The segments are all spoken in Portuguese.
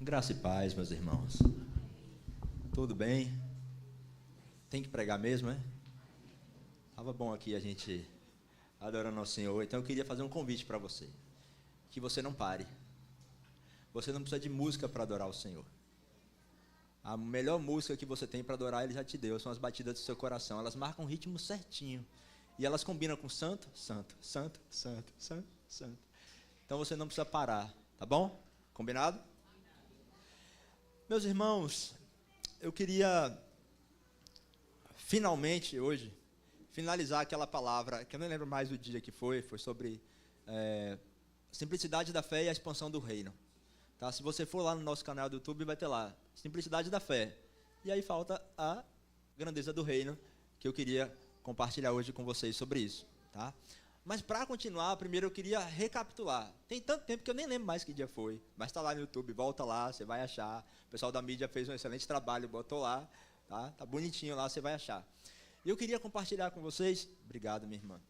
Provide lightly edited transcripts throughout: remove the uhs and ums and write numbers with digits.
Graça e paz, meus irmãos. Tudo bem? Tem que pregar mesmo, é? Tava bom aqui a gente adorando ao Senhor. Então eu queria fazer um convite para você. Que você não pare. Você não precisa de música para adorar o Senhor. A melhor música que você tem para adorar, Ele já te deu. São as batidas do seu coração. Elas marcam o ritmo certinho. E elas combinam com santo, santo, santo, santo, santo, santo. Então você não precisa parar, tá bom? Combinado? Meus irmãos, eu queria finalmente hoje finalizar aquela palavra, que eu não lembro mais do dia que foi sobre simplicidade da fé e a expansão do reino. Tá? Se você for lá no nosso canal do YouTube, vai ter lá, simplicidade da fé. E aí falta a grandeza do reino, que eu queria compartilhar hoje com vocês sobre isso. Tá? Mas para continuar, primeiro eu queria recapitular. Tem tanto tempo que eu nem lembro mais que dia foi, mas está lá no YouTube, volta lá, você vai achar. O pessoal da mídia fez um excelente trabalho, botou lá, tá bonitinho lá, você vai achar. E eu queria compartilhar com vocês, obrigado minha irmã.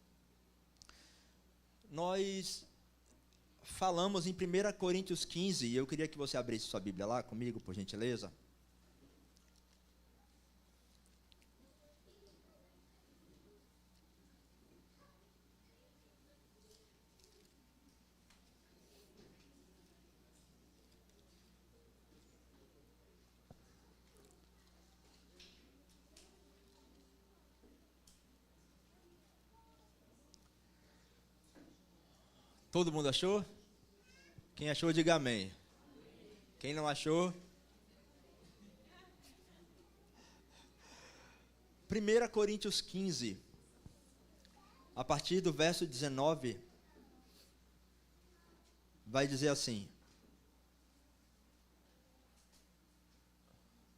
Nós falamos em 1 Coríntios 15, e eu queria que você abrisse sua Bíblia lá comigo, por gentileza. Todo mundo achou? Quem achou, diga amém. Quem não achou? 1 Coríntios 15, a partir do verso 19, vai dizer assim.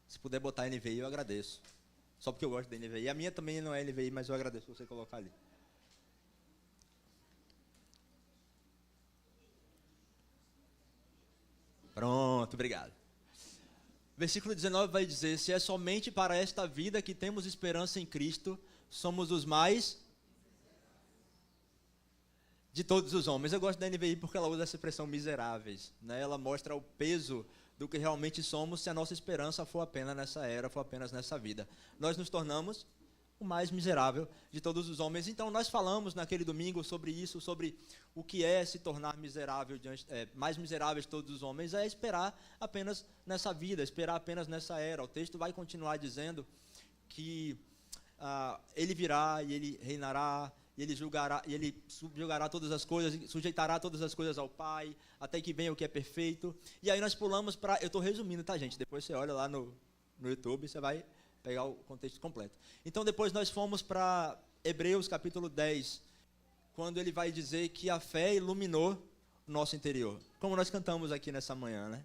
Se puder botar NVI, eu agradeço. Só porque eu gosto da NVI. A minha também não é NVI, mas eu agradeço você colocar ali. Pronto, obrigado. Versículo 19 vai dizer: se é somente para esta vida que temos esperança em Cristo, somos os mais de todos os homens. Eu gosto da NVI porque ela usa essa expressão miseráveis, né? Ela mostra o peso do que realmente somos se a nossa esperança for apenas nessa era, for apenas nessa vida. Nós nos tornamos o mais miserável de todos os homens. Então nós falamos naquele domingo sobre isso, sobre o que é se tornar miserável, mais miserável de todos os homens, é esperar apenas nessa vida, esperar apenas nessa era. O texto vai continuar dizendo que ele virá e ele reinará, e ele julgará, e ele subjugará todas as coisas, sujeitará todas as coisas ao Pai, até que venha o que é perfeito. E aí nós pulamos para, eu estou resumindo, tá gente, depois você olha lá no YouTube, você vai pegar o contexto completo. Então depois nós fomos para Hebreus capítulo 10, quando ele vai dizer que a fé iluminou o nosso interior. Como nós cantamos aqui nessa manhã, né?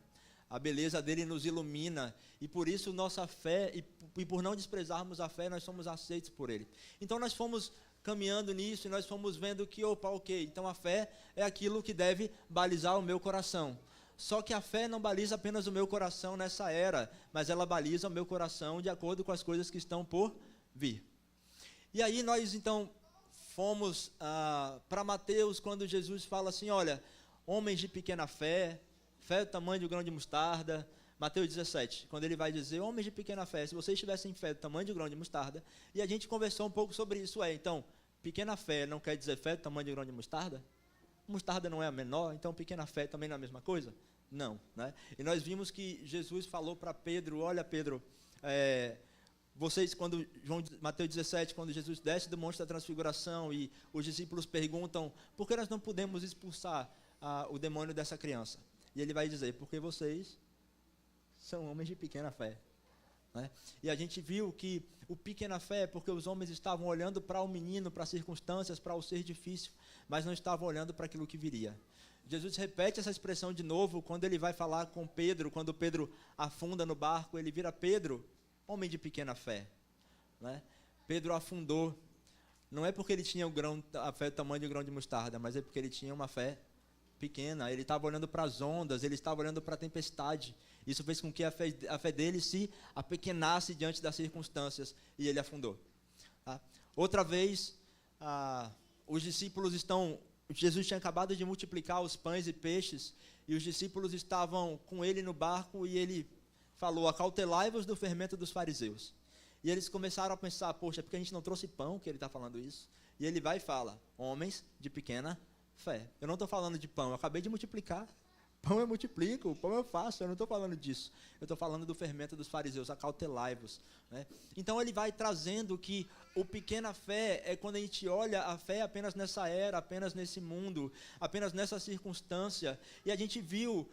A beleza dele nos ilumina, e por isso nossa fé, e por não desprezarmos a fé, nós somos aceitos por ele. Então nós fomos caminhando nisso, e nós fomos vendo que, ok, então a fé é aquilo que deve balizar o meu coração. Só que a fé não baliza apenas o meu coração nessa era, mas ela baliza o meu coração de acordo com as coisas que estão por vir. E aí nós então fomos para Mateus, quando Jesus fala assim, olha, homens de pequena fé, fé do tamanho de um grão de mostarda. Mateus 17, quando ele vai dizer, homens de pequena fé, se vocês tivessem fé do tamanho de um grão de mostarda, e a gente conversou um pouco sobre isso, então, pequena fé não quer dizer fé do tamanho de um grão de mostarda? Mostarda não é a menor, então pequena fé também não é a mesma coisa? Não, né? E nós vimos que Jesus falou para Pedro, olha Pedro, vocês, quando Mateus 17, quando Jesus desce do monte da transfiguração e os discípulos perguntam, por que nós não podemos expulsar o demônio dessa criança? E ele vai dizer, porque vocês são homens de pequena fé. Né? E a gente viu que o pequena fé é porque os homens estavam olhando para o menino, para as circunstâncias, para o ser difícil, mas não estavam olhando para aquilo que viria. Jesus repete essa expressão de novo quando ele vai falar com Pedro, quando Pedro afunda no barco, ele vira Pedro, homem de pequena fé. Né? Pedro afundou, não é porque ele tinha a fé do tamanho de um grão de mostarda, mas é porque ele tinha uma fé pequena, ele estava olhando para as ondas, ele estava olhando para a tempestade. Isso fez com que a fé dele se apequenasse diante das circunstâncias e ele afundou. Tá? Outra vez, os discípulos Jesus tinha acabado de multiplicar os pães e peixes e os discípulos estavam com ele no barco, e ele falou: acautelai-vos do fermento dos fariseus. E eles começaram a pensar: poxa, porque a gente não trouxe pão que ele está falando isso? E ele vai e fala: homens de pequena fé. Eu não estou falando de pão, eu acabei de multiplicar. Pão eu multiplico, pão eu faço, eu não estou falando disso. Eu estou falando do fermento dos fariseus, acautelai-vos. Né? Então ele vai trazendo que o pequena fé é quando a gente olha a fé apenas nessa era, apenas nesse mundo, apenas nessa circunstância. E a gente viu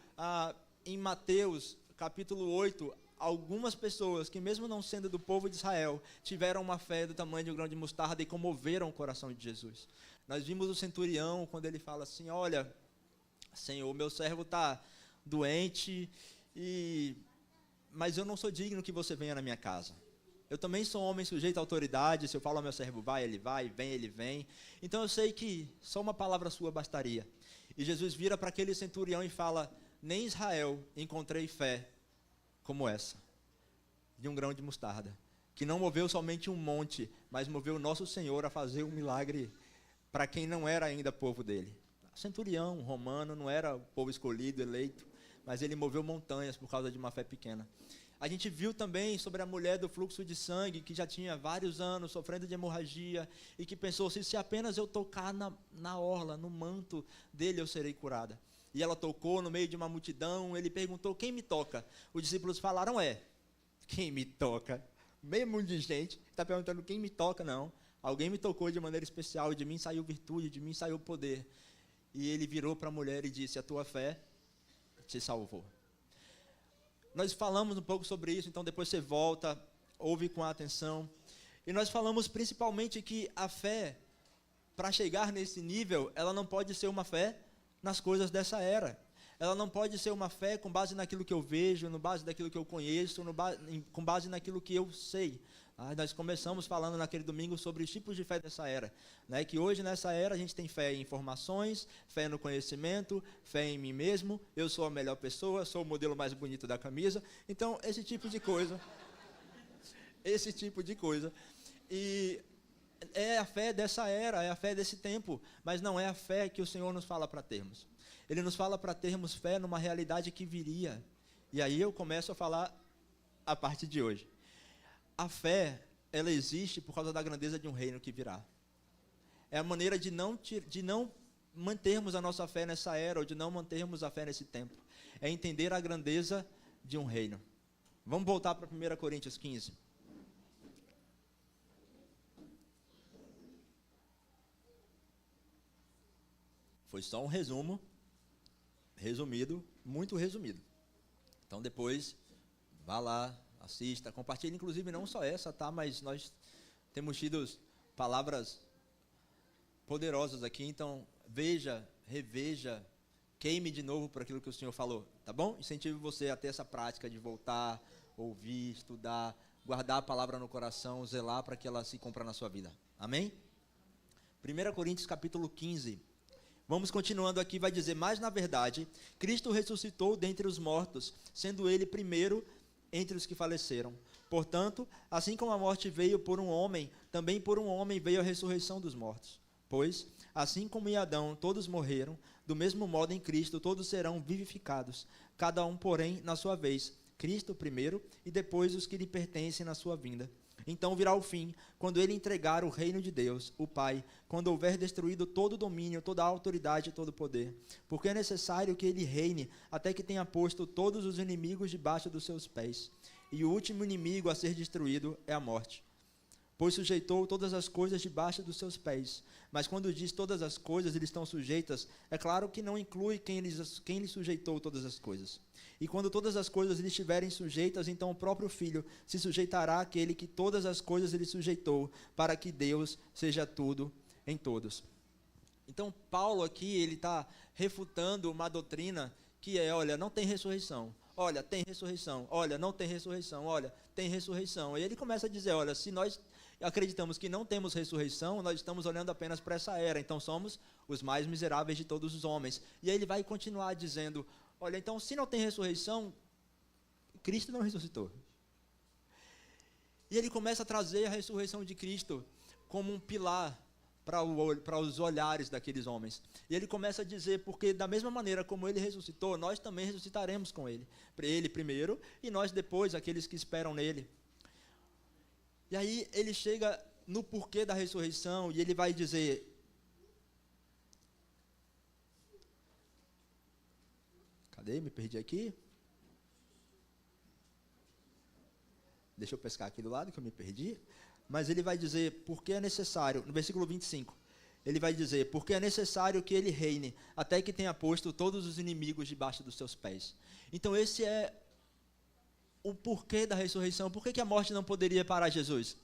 em Mateus capítulo 8, algumas pessoas que, mesmo não sendo do povo de Israel, tiveram uma fé do tamanho de um grão de mostarda e comoveram o coração de Jesus. Nós vimos o centurião quando ele fala assim: olha, Senhor, meu servo está doente, mas eu não sou digno que você venha na minha casa. Eu também sou um homem sujeito à autoridade. Se eu falo ao meu servo vai, vem, ele vem. Então eu sei que só uma palavra sua bastaria. E Jesus vira para aquele centurião e fala: nem em Israel encontrei fé como essa, de um grão de mostarda, que não moveu somente um monte, mas moveu o nosso Senhor a fazer um milagre para quem não era ainda povo dele. Centurião romano, não era o povo escolhido, eleito, mas ele moveu montanhas por causa de uma fé pequena. A gente viu também sobre a mulher do fluxo de sangue, que já tinha vários anos sofrendo de hemorragia, e que pensou: se apenas eu tocar na orla, no manto dele, eu serei curada. E ela tocou no meio de uma multidão. Ele perguntou: quem me toca? Os discípulos falaram: quem me toca? Meio mundo de gente está perguntando quem me toca. Não, alguém me tocou de maneira especial, de mim saiu virtude, de mim saiu poder. E ele virou para a mulher e disse: a tua fé te salvou. Nós falamos um pouco sobre isso, então depois você volta, ouve com atenção. E nós falamos principalmente que a fé, para chegar nesse nível, ela não pode ser uma fé nas coisas dessa era. Ela não pode ser uma fé com base naquilo que eu vejo, com base naquilo que eu conheço, com base naquilo que eu sei. Nós começamos falando naquele domingo sobre os tipos de fé dessa era. Né? Que hoje, nessa era, a gente tem fé em informações, fé no conhecimento, fé em mim mesmo. Eu sou a melhor pessoa, sou o modelo mais bonito da camisa. Então, esse tipo de coisa. E é a fé dessa era, é a fé desse tempo. Mas não é a fé que o Senhor nos fala para termos. Ele nos fala para termos fé numa realidade que viria. E aí eu começo a falar a parte de hoje. A fé, ela existe por causa da grandeza de um reino que virá. É a maneira de não mantermos a nossa fé nessa era, ou de não mantermos a fé nesse tempo. É entender a grandeza de um reino. Vamos voltar para 1 Coríntios 15. Foi só um resumido, muito resumido. Então depois, vá lá, assista, compartilhe, inclusive não só essa, tá? Mas nós temos tido palavras poderosas aqui, então veja, reveja, queime de novo por aquilo que o Senhor falou, tá bom? Incentivo você a ter essa prática de voltar, ouvir, estudar, guardar a palavra no coração, zelar para que ela se cumpra na sua vida. Amém? 1 Coríntios capítulo 15. Vamos continuando aqui, vai dizer: mas na verdade, Cristo ressuscitou dentre os mortos, sendo ele primeiro entre os que faleceram. Portanto, assim como a morte veio por um homem, também por um homem veio a ressurreição dos mortos. Pois, assim como em Adão todos morreram, do mesmo modo em Cristo todos serão vivificados, cada um, porém, na sua vez, Cristo primeiro e depois os que lhe pertencem na sua vinda. Então virá o fim, quando ele entregar o reino de Deus, o Pai, quando houver destruído todo o domínio, toda a autoridade e todo o poder. Porque é necessário que ele reine, até que tenha posto todos os inimigos debaixo dos seus pés. E o último inimigo a ser destruído é a morte. Pois sujeitou todas as coisas debaixo dos seus pés. Mas quando diz todas as coisas lhe estão sujeitas, é claro que não inclui quem lhe sujeitou todas as coisas. E quando todas as coisas lhe estiverem sujeitas, então o próprio Filho se sujeitará àquele que todas as coisas lhe sujeitou, para que Deus seja tudo em todos. Então Paulo aqui, ele está refutando uma doutrina que é: olha, não tem ressurreição. Olha, tem ressurreição. Olha, não tem ressurreição. Olha, tem ressurreição. E ele começa a dizer: olha, se nós acreditamos que não temos ressurreição, nós estamos olhando apenas para essa era, então somos os mais miseráveis de todos os homens. E aí ele vai continuar dizendo: olha, então se não tem ressurreição, Cristo não ressuscitou. E ele começa a trazer a ressurreição de Cristo como um pilar para os olhares daqueles homens. E ele começa a dizer, porque da mesma maneira como ele ressuscitou, nós também ressuscitaremos com ele. Ele primeiro e nós depois, aqueles que esperam nele. E aí ele chega no porquê da ressurreição e ele vai dizer... Cadê? Me perdi aqui. Deixa eu pescar aqui do lado que eu me perdi. Mas ele vai dizer, porque é necessário, no versículo 25, ele vai dizer, porque é necessário que ele reine, até que tenha posto todos os inimigos debaixo dos seus pés. Então esse é o porquê da ressurreição. Por que a morte não poderia parar Jesus?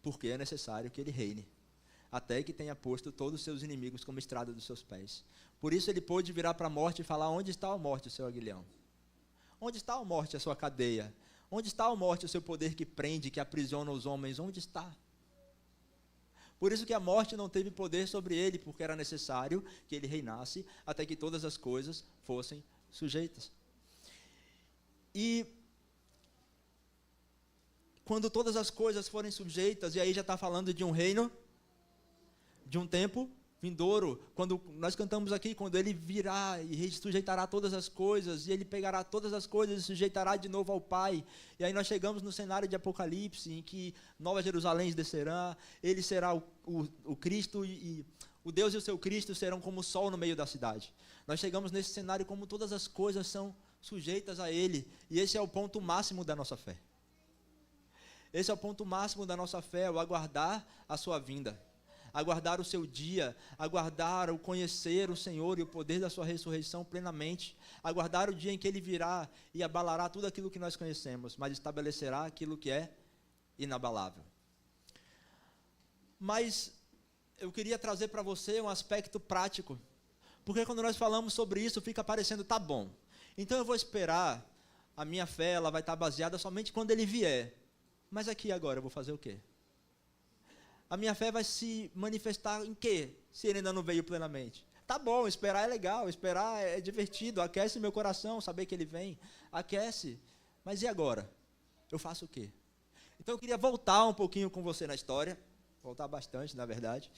Porque é necessário que ele reine, até que tenha posto todos os seus inimigos como estrada dos seus pés. Por isso ele pôde virar para a morte e falar, onde está a morte, o seu aguilhão? Onde está a morte, a sua cadeia? Onde está a morte, o seu poder que prende, que aprisiona os homens? Onde está? Por isso que a morte não teve poder sobre ele, porque era necessário que ele reinasse até que todas as coisas fossem sujeitas. E quando todas as coisas forem sujeitas, e aí já está falando de um reino, de um tempo vindouro, quando nós cantamos aqui, quando ele virá e sujeitará todas as coisas, e ele pegará todas as coisas e sujeitará de novo ao Pai. E aí nós chegamos no cenário de Apocalipse, em que Nova Jerusalém descerá, ele será o Cristo, e o Deus e o seu Cristo serão como o sol no meio da cidade. Nós chegamos nesse cenário como todas as coisas são sujeitas a ele, e esse é o ponto máximo da nossa fé. Esse é o ponto máximo da nossa fé, o aguardar a sua vinda. Aguardar o seu dia, aguardar o conhecer o Senhor e o poder da sua ressurreição plenamente, aguardar o dia em que ele virá e abalará tudo aquilo que nós conhecemos, mas estabelecerá aquilo que é inabalável. Mas eu queria trazer para você um aspecto prático, porque quando nós falamos sobre isso, fica parecendo, tá bom, então eu vou esperar, a minha fé ela vai estar baseada somente quando ele vier, mas aqui agora eu vou fazer o quê? A minha fé vai se manifestar em quê? Se ele ainda não veio plenamente. Tá bom, esperar é legal, esperar é divertido, aquece meu coração, saber que ele vem, aquece. Mas e agora? Eu faço o quê? Então eu queria voltar um pouquinho com você na história, voltar bastante, na verdade.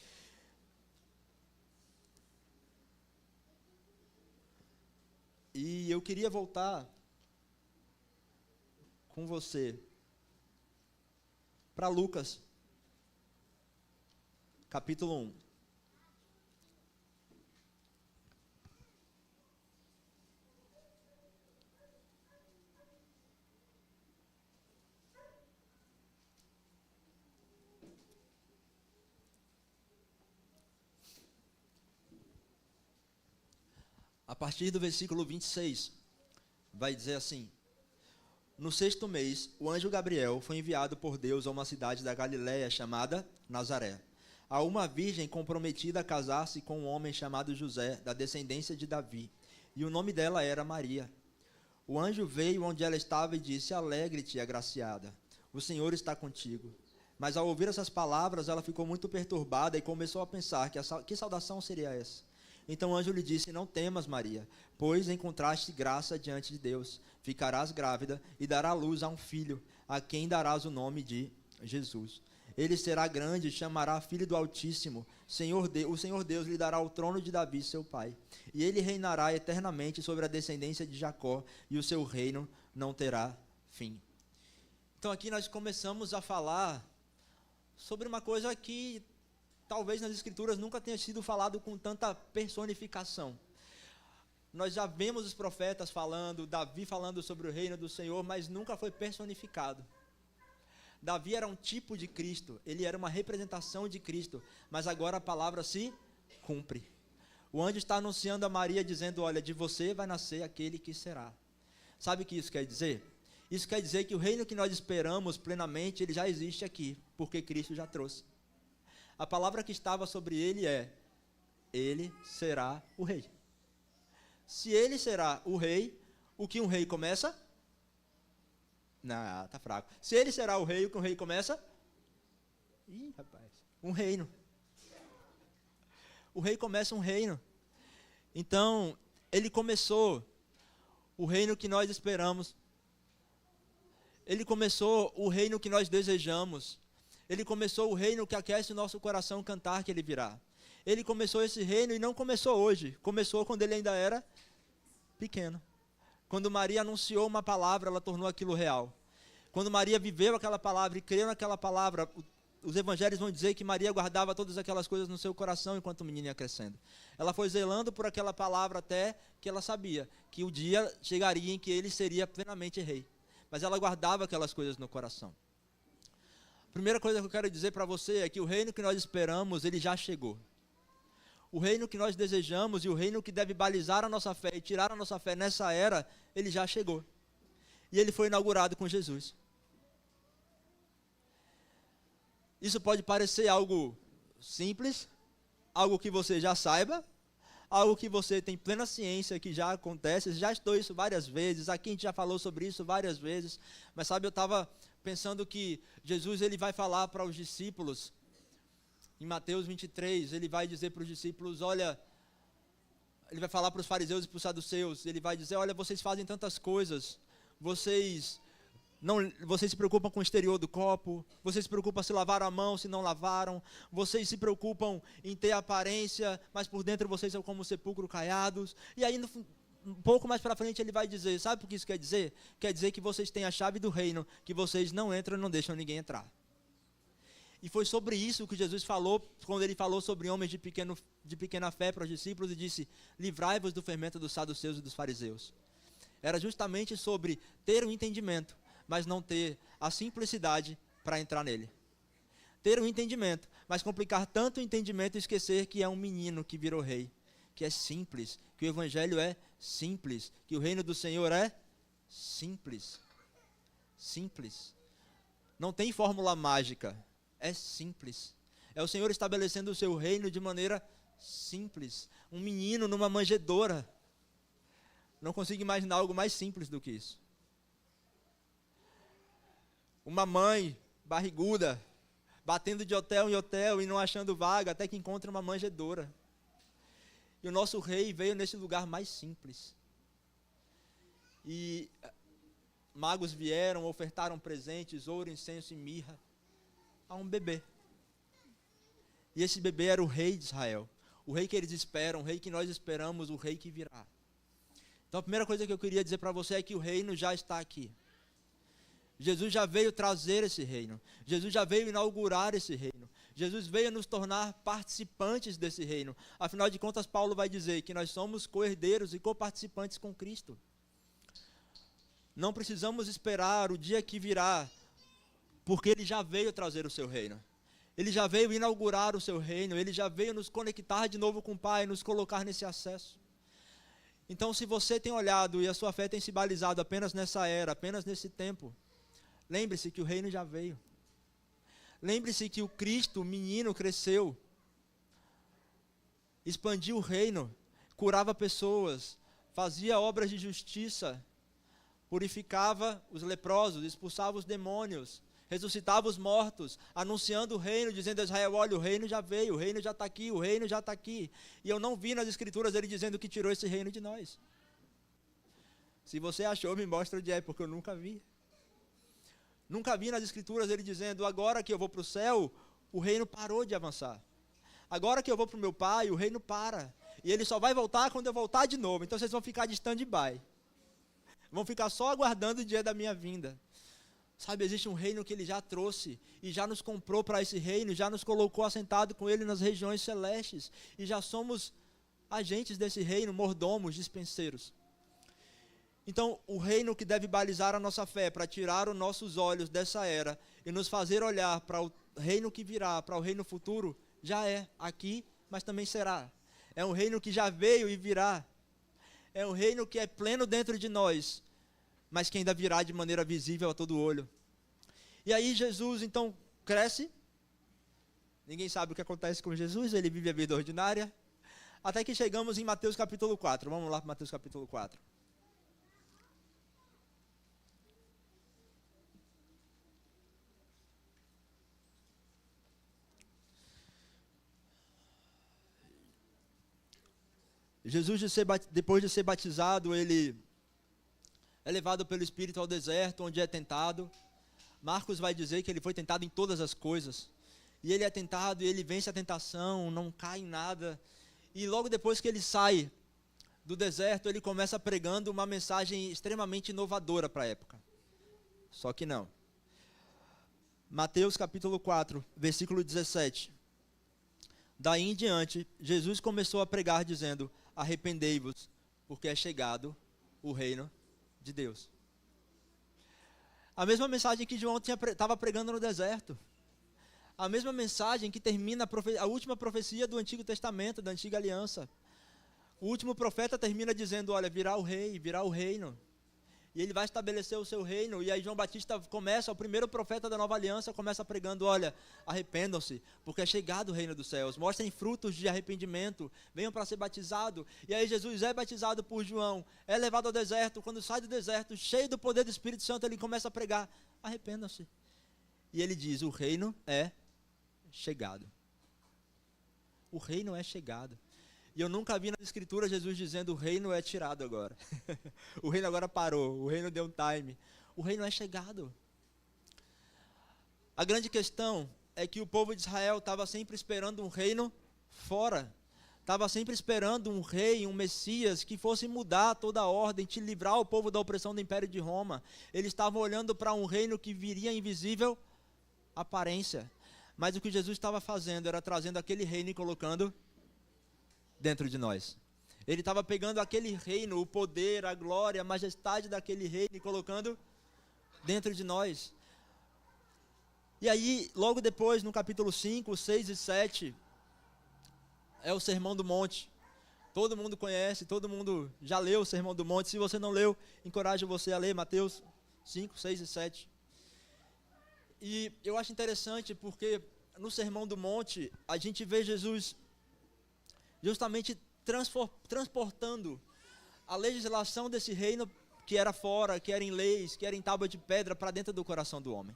E eu queria voltar com você para Lucas, capítulo 1. A partir do versículo 26, vai dizer assim: no 6º mês, o anjo Gabriel foi enviado por Deus a uma cidade da Galiléia chamada Nazaré, a uma virgem comprometida a casar-se com um homem chamado José, da descendência de Davi, e o nome dela era Maria. O anjo veio onde ela estava e disse: alegre-te, agraciada, o Senhor está contigo. Mas ao ouvir essas palavras, ela ficou muito perturbada e começou a pensar que saudação seria essa. Então o anjo lhe disse: não temas, Maria, pois encontraste graça diante de Deus. Ficarás grávida e darás à luz a um filho, a quem darás o nome de Jesus. Ele será grande e chamará Filho do Altíssimo. O Senhor Deus lhe dará o trono de Davi, seu pai. E ele reinará eternamente sobre a descendência de Jacó, e o seu reino não terá fim. Então aqui nós começamos a falar sobre uma coisa que talvez nas Escrituras nunca tenha sido falado com tanta personificação. Nós já vemos os profetas falando, Davi falando sobre o reino do Senhor, mas nunca foi personificado. Davi era um tipo de Cristo, ele era uma representação de Cristo, mas agora a palavra se cumpre. O anjo está anunciando a Maria, dizendo: olha, de você vai nascer aquele que será. Sabe o que isso quer dizer? Isso quer dizer que o reino que nós esperamos plenamente, ele já existe aqui, porque Cristo já trouxe. A palavra que estava sobre ele é: ele será o rei. Se ele será o rei, o que um rei começa? Não, tá fraco. Se ele será o rei, o que um rei começa? Ih, rapaz, um reino. O rei começa um reino. Então, ele começou o reino que nós esperamos. Ele começou o reino que nós desejamos. Ele começou o reino que aquece o nosso coração cantar que ele virá. Ele começou esse reino e não começou hoje. Começou quando ele ainda era pequeno. Quando Maria anunciou uma palavra, ela tornou aquilo real. Quando Maria viveu aquela palavra e creu naquela palavra, os evangelhos vão dizer que Maria guardava todas aquelas coisas no seu coração enquanto o menino ia crescendo. Ela foi zelando por aquela palavra até que ela sabia que o dia chegaria em que ele seria plenamente rei. Mas ela guardava aquelas coisas no coração. A primeira coisa que eu quero dizer para você é que o reino que nós esperamos, ele já chegou. O reino que nós desejamos e o reino que deve balizar a nossa fé e tirar a nossa fé nessa era, ele já chegou. E ele foi inaugurado com Jesus. Isso pode parecer algo simples, algo que você já saiba, algo que você tem plena ciência que já acontece, já estou isso várias vezes, aqui a gente já falou sobre isso várias vezes, mas sabe, eu estava pensando que Jesus ele vai falar para os discípulos, em Mateus 23, ele vai dizer para os discípulos, olha, ele vai falar para os fariseus e para os saduceus, ele vai dizer, olha, vocês fazem tantas coisas, vocês se preocupam com o exterior do copo, vocês se preocupam se lavaram a mão, se não lavaram, vocês se preocupam em ter aparência, mas por dentro vocês são como sepulcro caiados, e aí um pouco mais para frente ele vai dizer, sabe o que isso quer dizer? Quer dizer que vocês têm a chave do reino, que vocês não entram e não deixam ninguém entrar. E foi sobre isso que Jesus falou, quando ele falou sobre homens de pequena fé para os discípulos e disse, livrai-vos do fermento dos saduceus e dos fariseus. Era justamente sobre ter um entendimento, mas não ter a simplicidade para entrar nele. Ter um entendimento, mas complicar tanto o entendimento e esquecer que é um menino que virou rei, que é simples, que o evangelho é simples, que o reino do Senhor é simples. Simples. Não tem fórmula mágica. É simples. É o Senhor estabelecendo o seu reino de maneira simples. Um menino numa manjedoura. Não consigo imaginar algo mais simples do que isso. Uma mãe barriguda, batendo de hotel em hotel e não achando vaga, até que encontra uma manjedoura. E o nosso rei veio nesse lugar mais simples. E magos vieram, ofertaram presentes, ouro, incenso e mirra a um bebê. E esse bebê era o rei de Israel. O rei que eles esperam, o rei que nós esperamos, o rei que virá. Então a primeira coisa que eu queria dizer para você é que o reino já está aqui. Jesus já veio trazer esse reino. Jesus já veio inaugurar esse reino. Jesus veio nos tornar participantes desse reino. Afinal de contas, Paulo vai dizer que nós somos co-herdeiros e co-participantes com Cristo. Não precisamos esperar o dia que virá, porque ele já veio trazer o seu reino. Ele já veio inaugurar o seu reino, ele já veio nos conectar de novo com o Pai, nos colocar nesse acesso. Então, se você tem olhado e a sua fé tem se balizado apenas nessa era, apenas nesse tempo, lembre-se que o reino já veio. Lembre-se que o Cristo, o menino, cresceu, expandiu o reino, curava pessoas, fazia obras de justiça, purificava os leprosos, expulsava os demônios, ressuscitava os mortos, anunciando o reino, dizendo a Israel, olha, o reino já veio, o reino já está aqui, o reino já está aqui. E eu não vi nas escrituras ele dizendo que tirou esse reino de nós. Se você achou, me mostra onde é, porque eu nunca vi. Nunca vi nas escrituras ele dizendo, agora que eu vou para o céu, o reino parou de avançar. Agora que eu vou para o meu Pai, o reino para. E ele só vai voltar quando eu voltar de novo. Então vocês vão ficar de stand-by. Vão ficar só aguardando o dia da minha vinda. Sabe, existe um reino que ele já trouxe e já nos comprou para esse reino, já nos colocou assentado com ele nas regiões celestes e já somos agentes desse reino, mordomos, dispenseiros. Então, o reino que deve balizar a nossa fé para tirar os nossos olhos dessa era e nos fazer olhar para o reino que virá, para o reino futuro, já é aqui, mas também será. É um reino que já veio e virá. É um reino que é pleno dentro de nós, mas que ainda virá de maneira visível a todo olho. E aí Jesus, então, cresce. Ninguém sabe o que acontece com Jesus, ele vive a vida ordinária. Até que chegamos em Mateus capítulo 4. Vamos lá para Mateus capítulo 4. Jesus, depois de ser batizado, ele é levado pelo Espírito ao deserto, onde é tentado. Marcos vai dizer que ele foi tentado em todas as coisas. E ele é tentado e ele vence a tentação, não cai em nada. E logo depois que ele sai do deserto, ele começa pregando uma mensagem extremamente inovadora para a época. Só que não. Mateus capítulo 4, versículo 17. Daí em diante, Jesus começou a pregar dizendo: arrependei-vos, porque é chegado o reino de Deus. A mesma mensagem que João estava pregando no deserto. A mesma mensagem que termina a última profecia do Antigo Testamento, da Antiga Aliança. O último profeta termina dizendo: olha, virá o rei, virá o reino. E ele vai estabelecer o seu reino. E aí João Batista começa, o primeiro profeta da Nova Aliança, começa pregando: olha, arrependam-se, porque é chegado o reino dos céus. Mostrem frutos de arrependimento, venham para ser batizado. E aí Jesus é batizado por João, é levado ao deserto. Quando sai do deserto, cheio do poder do Espírito Santo, ele começa a pregar: arrependam-se. E ele diz: o reino é chegado. O reino é chegado. E eu nunca vi na Escritura Jesus dizendo: o reino é tirado agora. O reino agora parou, o reino deu um time. O reino é chegado. A grande questão é que o povo de Israel estava sempre esperando um reino fora. Estava sempre esperando um rei, um Messias, que fosse mudar toda a ordem, te livrar o povo da opressão do Império de Roma. Eles estavam olhando para um reino que viria em visível aparência. Mas o que Jesus estava fazendo era trazendo aquele reino e colocando dentro de nós. Ele estava pegando aquele reino, o poder, a glória, a majestade daquele reino e colocando dentro de nós. E aí, logo depois, no capítulo 5, 6 e 7, é o Sermão do Monte. Todo mundo conhece, todo mundo já leu o Sermão do Monte. Se você não leu, encorajo você a ler Mateus 5, 6 e 7. E eu acho interessante porque no Sermão do Monte a gente vê Jesus justamente transportando a legislação desse reino que era fora, que era em leis, que era em tábua de pedra, para dentro do coração do homem.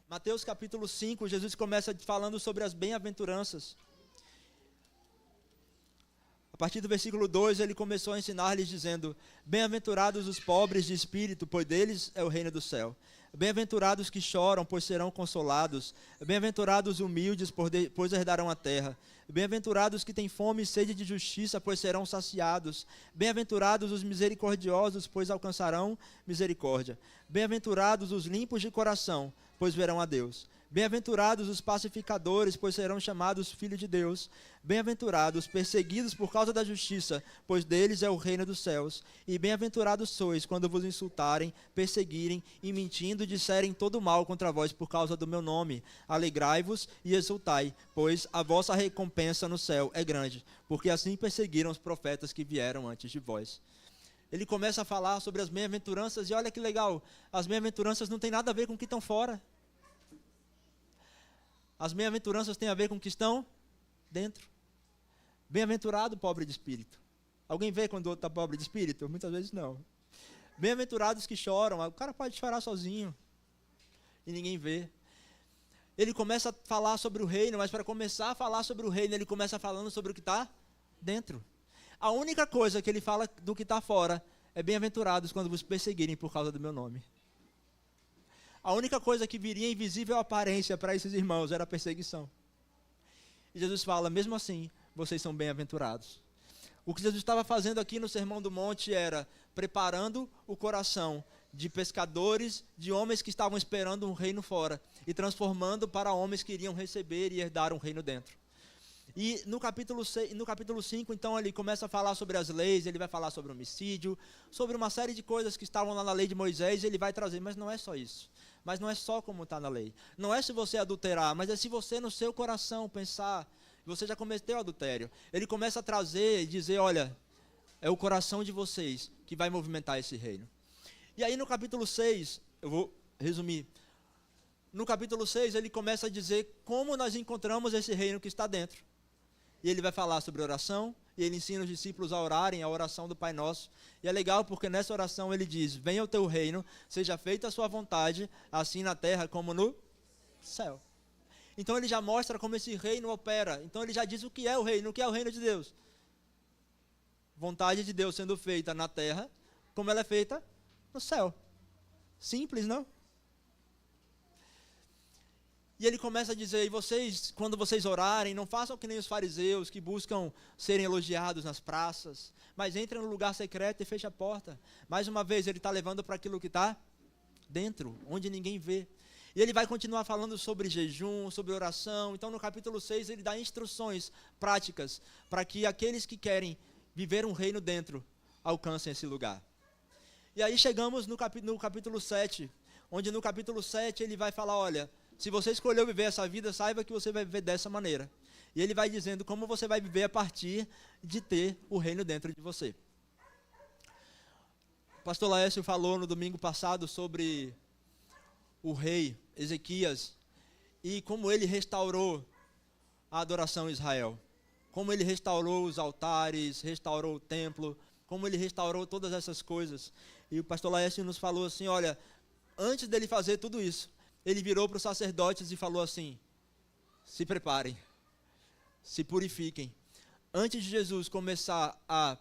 Mateus capítulo 5, Jesus começa falando sobre as bem-aventuranças. A partir do versículo 2, ele começou a ensinar-lhes dizendo: bem-aventurados os pobres de espírito, pois deles é o reino do céu. Bem-aventurados que choram, pois serão consolados. Bem-aventurados os humildes, pois herdarão a terra. Bem-aventurados que têm fome e sede de justiça, pois serão saciados. Bem-aventurados os misericordiosos, pois alcançarão misericórdia. Bem-aventurados os limpos de coração, pois verão a Deus. Bem-aventurados os pacificadores, pois serão chamados filhos de Deus. Bem-aventurados perseguidos por causa da justiça, pois deles é o reino dos céus. E bem-aventurados sois quando vos insultarem, perseguirem e mentindo disserem todo mal contra vós por causa do meu nome. Alegrai-vos e exultai, pois a vossa recompensa no céu é grande, porque assim perseguiram os profetas que vieram antes de vós. Ele começa a falar sobre as bem-aventuranças e olha que legal, as bem-aventuranças não tem nada a ver com o que estão fora. As bem-aventuranças têm a ver com o que estão dentro. Bem-aventurado o pobre de espírito. Alguém vê quando o outro está pobre de espírito? Muitas vezes não. Bem-aventurados que choram. O cara pode chorar sozinho e ninguém vê. Ele começa a falar sobre o reino, mas para começar a falar sobre o reino, ele começa falando sobre o que está dentro. A única coisa que ele fala do que está fora é: bem-aventurados quando vos perseguirem por causa do meu nome. A única coisa que viria em visível aparência para esses irmãos era a perseguição. E Jesus fala: mesmo assim, vocês são bem-aventurados. O que Jesus estava fazendo aqui no Sermão do Monte era preparando o coração de pescadores, de homens que estavam esperando um reino fora, e transformando para homens que iriam receber e herdar um reino dentro. E no capítulo 5, então, ele começa a falar sobre as leis, ele vai falar sobre homicídio, sobre uma série de coisas que estavam lá na lei de Moisés, ele vai trazer, mas não é só isso. Mas não é só como está na lei. Não é se você adulterar, mas é se você no seu coração pensar, você já cometeu adultério. Ele começa a trazer e dizer: olha, é o coração de vocês que vai movimentar esse reino. E aí no capítulo 6, eu vou resumir. No capítulo 6 ele começa a dizer como nós encontramos esse reino que está dentro. E ele vai falar sobre oração, e ele ensina os discípulos a orarem a oração do Pai Nosso. E é legal porque nessa oração ele diz: venha o teu reino, seja feita a sua vontade, assim na terra como no céu. Então ele já mostra como esse reino opera. Então ele já diz o que é o reino de Deus. Vontade de Deus sendo feita na terra, como ela é feita no céu. Simples, não? E ele começa a dizer, e vocês, quando vocês orarem, não façam que nem os fariseus, que buscam serem elogiados nas praças, mas entrem no lugar secreto e fechem a porta. Mais uma vez, ele está levando para aquilo que está dentro, onde ninguém vê. E ele vai continuar falando sobre jejum, sobre oração. Então, no capítulo 6, ele dá instruções práticas para que aqueles que querem viver um reino dentro alcancem esse lugar. E aí chegamos no capítulo 7, onde no capítulo 7 ele vai falar, olha, se você escolheu viver essa vida, saiba que você vai viver dessa maneira. E ele vai dizendo como você vai viver a partir de ter o reino dentro de você. O pastor Laércio falou no domingo passado sobre o rei Ezequias e como ele restaurou a adoração em Israel. Como ele restaurou os altares, restaurou o templo, como ele restaurou todas essas coisas. E o pastor Laércio nos falou assim, olha, antes dele fazer tudo isso, ele virou para os sacerdotes e falou assim, se preparem, se purifiquem. Antes de Jesus começar a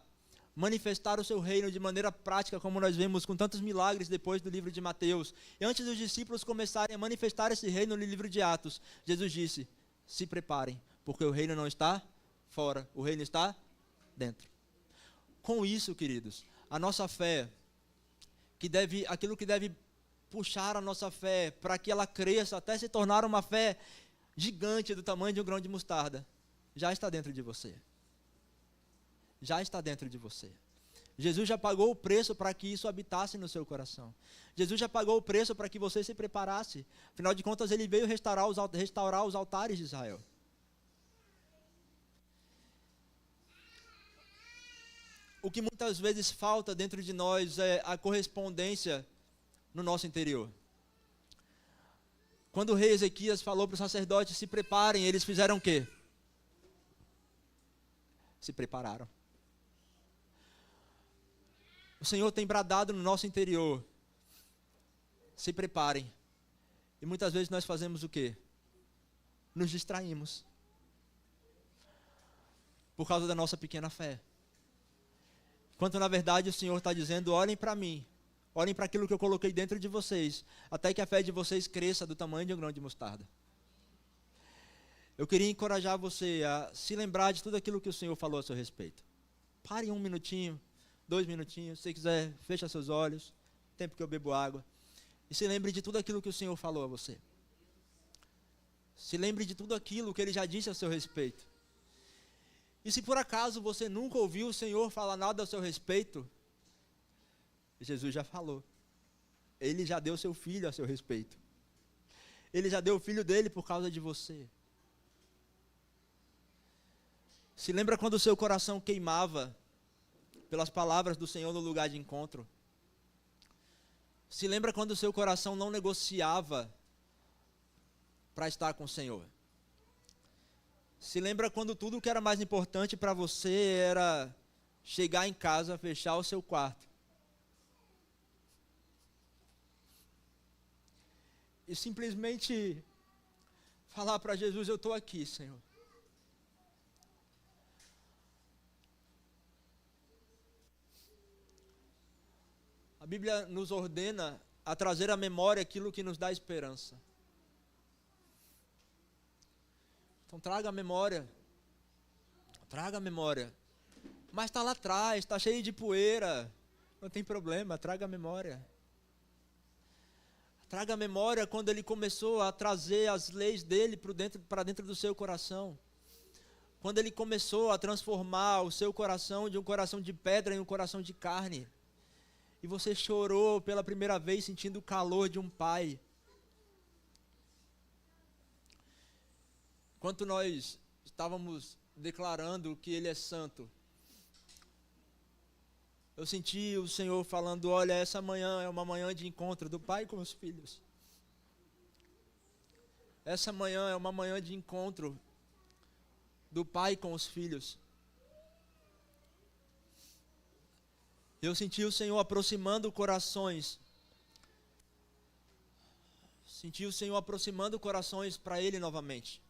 manifestar o seu reino de maneira prática, como nós vemos com tantos milagres depois do livro de Mateus, e antes dos discípulos começarem a manifestar esse reino no livro de Atos, Jesus disse, se preparem, porque o reino não está fora, o reino está dentro. Com isso, queridos, a nossa fé, aquilo que deve puxar a nossa fé para que ela cresça até se tornar uma fé gigante do tamanho de um grão de mostarda, já está dentro de você. Já está dentro de você. Jesus já pagou o preço para que isso habitasse no seu coração. Jesus já pagou o preço para que você se preparasse. Afinal de contas, ele veio restaurar os altares de Israel. O que muitas vezes falta dentro de nós é a correspondência no nosso interior. Quando o rei Ezequias falou para os sacerdotes se preparem, eles fizeram o quê? Se prepararam. O Senhor tem bradado no nosso interior, se preparem. E muitas vezes nós fazemos o quê? Nos distraímos. Por causa da nossa pequena fé. Enquanto na verdade o Senhor está dizendo, olhem para mim. Olhem para aquilo que eu coloquei dentro de vocês, até que a fé de vocês cresça do tamanho de um grão de mostarda. Eu queria encorajar você a se lembrar de tudo aquilo que o Senhor falou a seu respeito. Pare 1 minutinho, 2 minutinhos, se quiser, feche seus olhos, tempo que eu bebo água, e se lembre de tudo aquilo que o Senhor falou a você. Se lembre de tudo aquilo que Ele já disse a seu respeito. E se por acaso você nunca ouviu o Senhor falar nada a seu respeito, Jesus já falou. Ele já deu seu filho a seu respeito. Ele já deu o filho dele por causa de você. Se lembra quando o seu coração queimava pelas palavras do Senhor no lugar de encontro? Se lembra quando o seu coração não negociava para estar com o Senhor? Se lembra quando tudo que era mais importante para você era chegar em casa, fechar o seu quarto e simplesmente falar para Jesus, eu estou aqui, Senhor. A Bíblia nos ordena a trazer à memória aquilo que nos dá esperança. Então traga a memória. Traga a memória. Mas está lá atrás, está cheio de poeira. Não tem problema, traga a memória. Traga a memória quando ele começou a trazer as leis dele para dentro do seu coração. Quando ele começou a transformar o seu coração de um coração de pedra em um coração de carne. E você chorou pela primeira vez sentindo o calor de um pai. Enquanto nós estávamos declarando que Ele é santo, eu senti o Senhor falando, olha, essa manhã é uma manhã de encontro do pai com os filhos. Essa manhã é uma manhã de encontro do pai com os filhos. Eu senti o Senhor aproximando corações. Senti o Senhor aproximando corações para Ele novamente.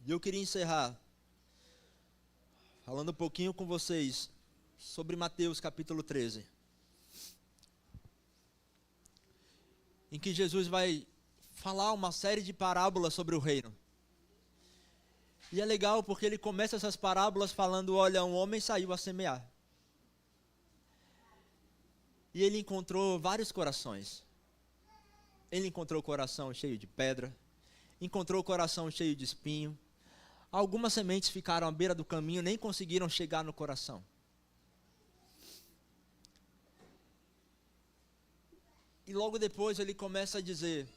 E eu queria encerrar falando um pouquinho com vocês sobre Mateus capítulo 13. Em que Jesus vai falar uma série de parábolas sobre o reino. E é legal porque ele começa essas parábolas falando, olha, um homem saiu a semear. E ele encontrou vários corações. Ele encontrou o coração cheio de pedra, encontrou o coração cheio de espinho. Algumas sementes ficaram à beira do caminho, nem conseguiram chegar no coração. E logo depois ele começa a dizer,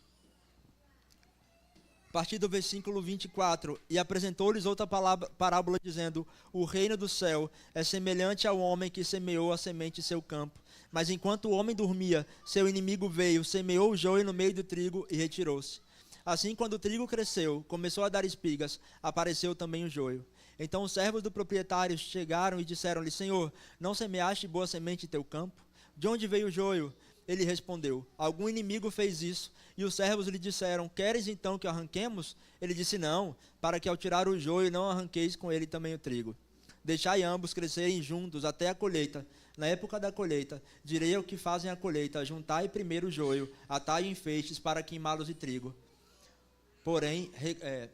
a partir do versículo 24, e apresentou-lhes outra parábola dizendo, o reino do céu é semelhante ao homem que semeou a semente em seu campo. Mas enquanto o homem dormia, seu inimigo veio, semeou o joio no meio do trigo e retirou-se. Assim, quando o trigo cresceu, começou a dar espigas, apareceu também o joio. Então os servos do proprietário chegaram e disseram-lhe, Senhor, não semeaste boa semente em teu campo? De onde veio o joio? Ele respondeu, algum inimigo fez isso. E os servos lhe disseram, queres então que arranquemos? Ele disse, não, para que ao tirar o joio não arranqueis com ele também o trigo. Deixai ambos crescerem juntos até a colheita. Na época da colheita, direi ao que fazem a colheita, juntai primeiro o joio, atai em feixes para queimá-los de trigo.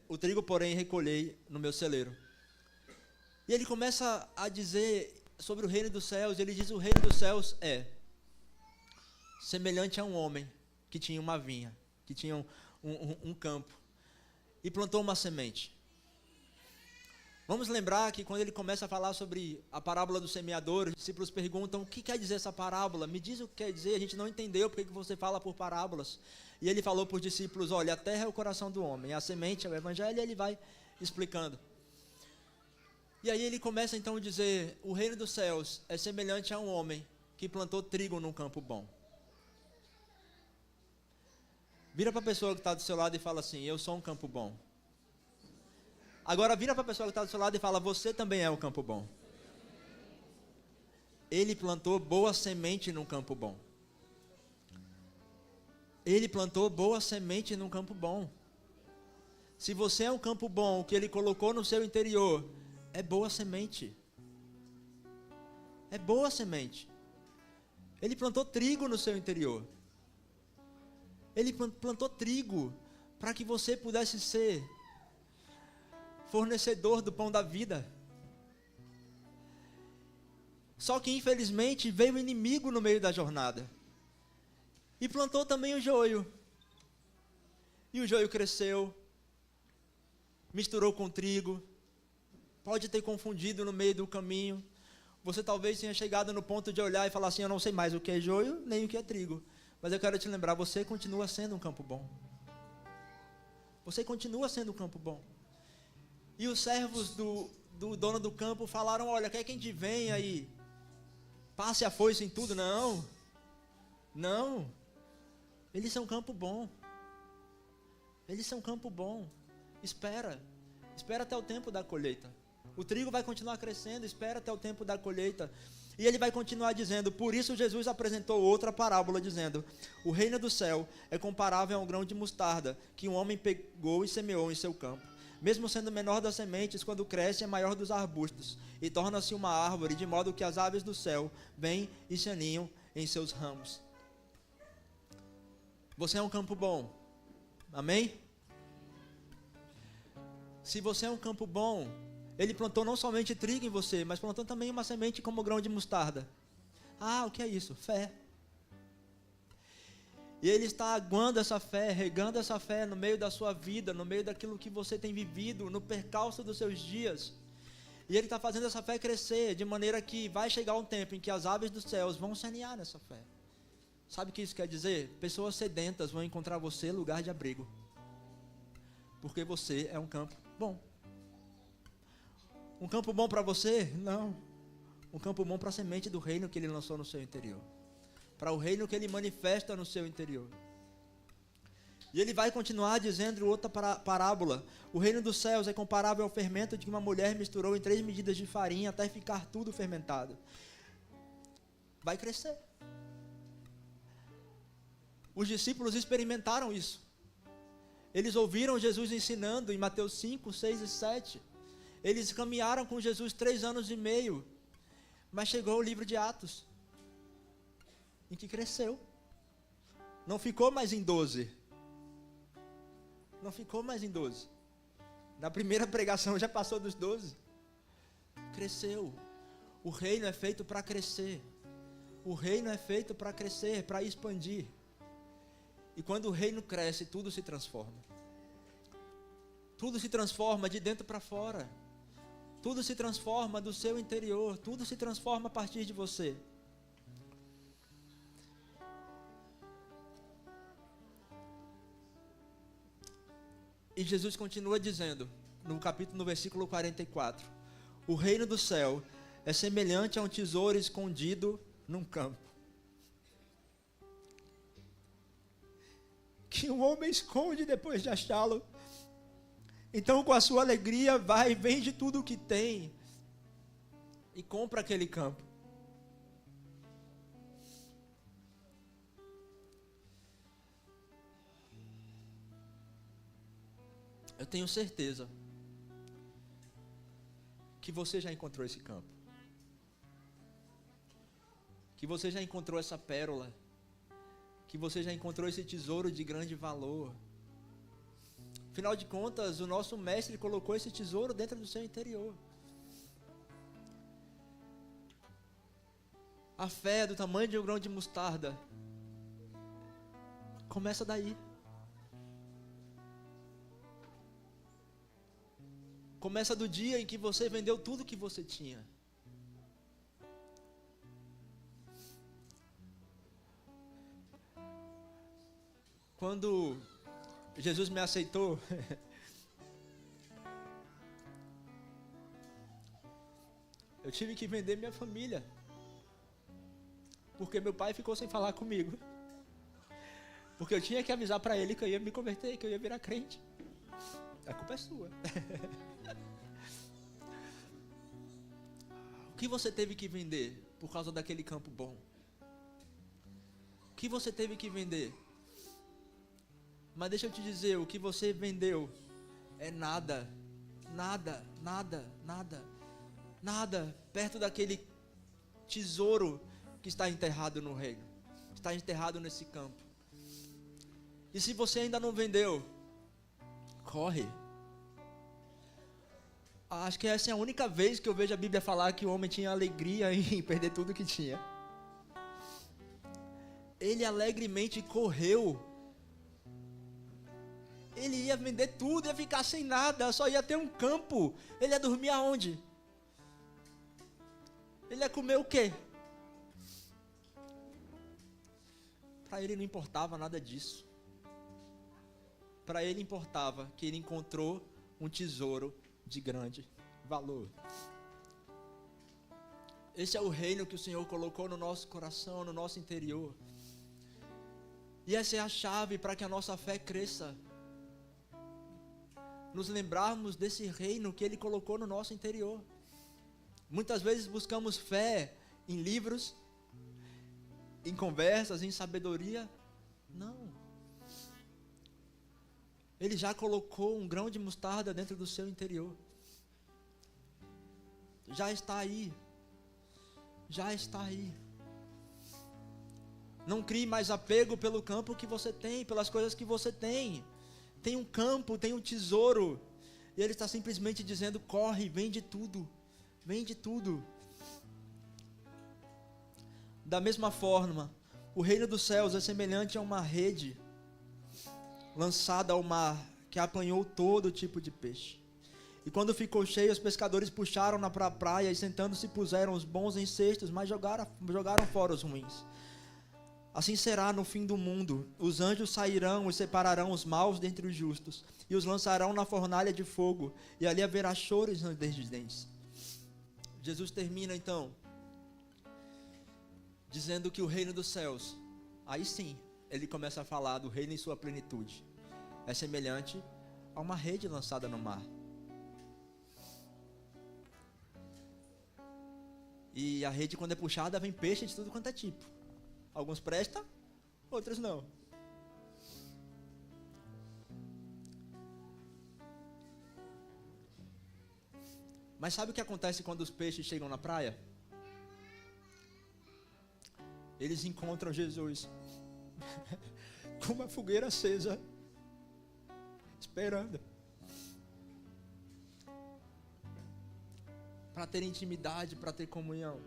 O trigo, porém, recolhei no meu celeiro. E ele começa a dizer sobre o reino dos céus, ele diz, o reino dos céus é semelhante a um homem que tinha uma vinha, que tinha um campo, e plantou uma semente. Vamos lembrar que quando ele começa a falar sobre a parábola do semeador, os discípulos perguntam, o que quer dizer essa parábola? Me diz o que quer dizer, a gente não entendeu porque que você fala por parábolas. E ele falou para os discípulos, olha, a terra é o coração do homem, a semente é o evangelho, e ele vai explicando. E aí ele começa então a dizer, o reino dos céus é semelhante a um homem que plantou trigo num campo bom. Vira para a pessoa que está do seu lado e fala assim, eu sou um campo bom. Agora vira para a pessoa que está do seu lado e fala, você também é um campo bom. Ele plantou boa semente num campo bom. Ele plantou boa semente num campo bom. Se você é um campo bom, o que ele colocou no seu interior é boa semente. É boa semente. Ele plantou trigo no seu interior. Ele plantou trigo para que você pudesse ser fornecedor do pão da vida. Só que infelizmente veio o inimigo no meio da jornada. E plantou também o joio. E o joio cresceu, misturou com trigo, pode ter confundido no meio do caminho. Você talvez tenha chegado no ponto de olhar e falar assim, eu não sei mais o que é joio, nem o que é trigo. Mas eu quero te lembrar, você continua sendo um campo bom. Você continua sendo um campo bom. E os servos do dono do campo falaram, olha, quer que a gente venha e passe a foice em tudo? Não. Não. Eles são um campo bom. Eles são um campo bom. Espera. Espera até o tempo da colheita. O trigo vai continuar crescendo, espera até o tempo da colheita. E ele vai continuar dizendo, por isso Jesus apresentou outra parábola dizendo, o reino do céu é comparável a um grão de mostarda, que um homem pegou e semeou em seu campo. Mesmo sendo menor das sementes, quando cresce é maior dos arbustos, e torna-se uma árvore, de modo que as aves do céu vêm e se aninham em seus ramos. Você é um campo bom. Amém? Se você é um campo bom, ele plantou não somente trigo em você, mas plantou também uma semente como grão de mostarda. Ah, o que é isso? Fé. E ele está aguando essa fé, regando essa fé no meio da sua vida, no meio daquilo que você tem vivido, no percalço dos seus dias. E ele está fazendo essa fé crescer, de maneira que vai chegar um tempo em que as aves dos céus vão se aninhar nessa fé. Sabe o que isso quer dizer? Pessoas sedentas vão encontrar você lugar de abrigo. Porque você é um campo bom. Um campo bom para você? Não. Um campo bom para a semente do reino que ele lançou no seu interior. Para o reino que ele manifesta no seu interior. E ele vai continuar dizendo outra parábola. O reino dos céus é comparável ao fermento de que uma mulher misturou em 3 medidas de farinha até ficar tudo fermentado. Vai crescer. Os discípulos experimentaram isso. Eles ouviram Jesus ensinando em Mateus 5, 6 e 7. Eles caminharam com Jesus 3 anos e meio, mas chegou o livro de Atos, em que cresceu. Não ficou mais em 12. Não ficou mais em 12. Na primeira pregação já passou dos 12. Cresceu. O reino é feito para crescer. O reino é feito para crescer, para expandir. E quando o reino cresce, tudo se transforma. Tudo se transforma de dentro para fora. Tudo se transforma do seu interior. Tudo se transforma a partir de você. E Jesus continua dizendo, no versículo 44, o reino do céu é semelhante a um tesouro escondido num campo, que um homem esconde depois de achá-lo. Então, com a sua alegria, vai e vende tudo o que tem e compra aquele campo. Eu tenho certeza que você já encontrou esse campo, que você já encontrou essa pérola, que você já encontrou esse tesouro de grande valor. Afinal de contas, o nosso mestre colocou esse tesouro dentro do seu interior. A fé é do tamanho de um grão de mostarda. Começa daí. Começa do dia em que você vendeu tudo que você tinha. Quando Jesus me aceitou, eu tive que vender minha família, porque meu pai ficou sem falar comigo, porque eu tinha que avisar para ele que eu ia me converter, que eu ia virar crente. A culpa é sua. O que você teve que vender por causa daquele campo bom? O que você teve que vender? Mas deixa eu te dizer, o que você vendeu é nada, nada, nada, nada, nada, perto daquele tesouro que está enterrado no reino, está enterrado nesse campo. E se você ainda não vendeu, corre. Acho que essa é a única vez que eu vejo a Bíblia falar que o homem tinha alegria em perder tudo que tinha. Ele alegremente correu. Ele ia vender tudo, ia ficar sem nada, só ia ter um campo. Ele ia dormir aonde? Ele ia comer o quê? Para ele não importava nada disso. Para ele importava que ele encontrou um tesouro de grande valor. Esse é o reino que o Senhor colocou no nosso coração, no nosso interior. E essa é a chave para que a nossa fé cresça. Nos lembrarmos desse reino que Ele colocou no nosso interior. Muitas vezes buscamos fé em livros, em conversas, em sabedoria. Não. Ele já colocou um grão de mostarda dentro do seu interior. Já está aí. Já está aí. Não crie mais apego pelo campo que você tem, pelas coisas que você tem. Tem um campo, tem um tesouro. E Ele está simplesmente dizendo, corre, vende tudo. Vende tudo. Da mesma forma, o reino dos céus é semelhante a uma rede lançada ao mar, que apanhou todo tipo de peixe. E quando ficou cheio, os pescadores puxaram-na para a praia e sentando-se puseram os bons em cestos, mas jogaram fora os ruins. Assim será no fim do mundo. Os anjos sairão e separarão os maus dentre os justos, e os lançarão na fornalha de fogo, e ali haverá choro e ranger de dentes. Jesus termina então dizendo que o reino dos céus, aí sim, ele começa a falar do reino em sua plenitude. É semelhante a uma rede lançada no mar. E a rede, quando é puxada, vem peixe de tudo quanto é tipo. Alguns prestam, outros não. Mas sabe o que acontece quando os peixes chegam na praia? Eles encontram Jesus com uma fogueira acesa, esperando, para ter intimidade, para ter comunhão.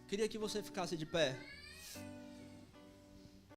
Queria que você ficasse de pé.